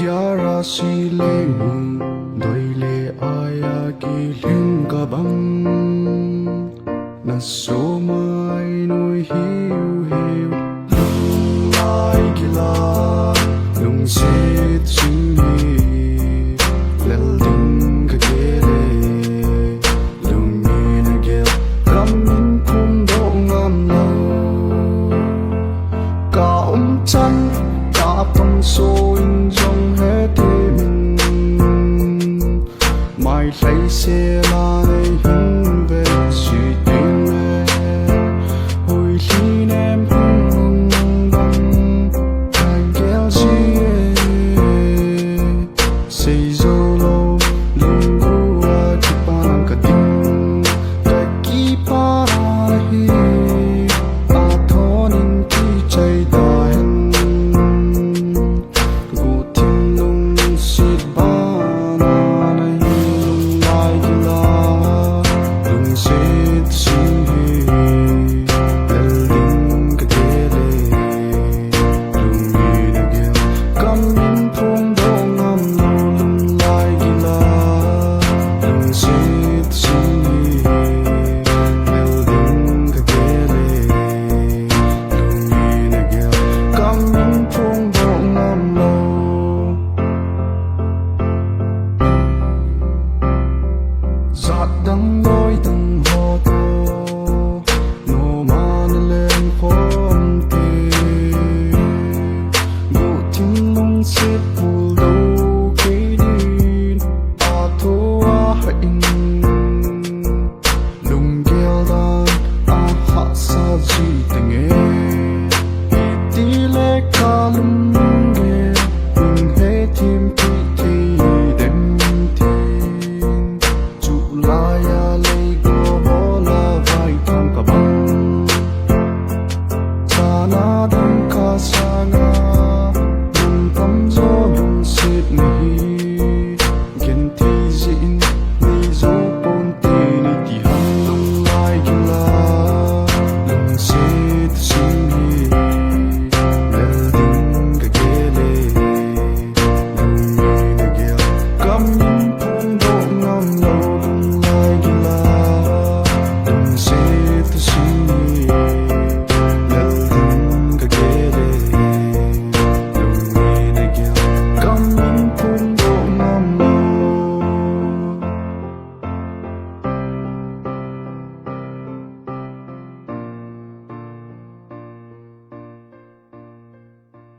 Tiara si le mu doi le aya ki lin ka bang na so mai noi hiu hiu lung ai ki la lung se chu hi lel ding ka ke le lung ni na ge ram min kum do ngam lo ka chan ka pang so in jong he te min mai lấy xe la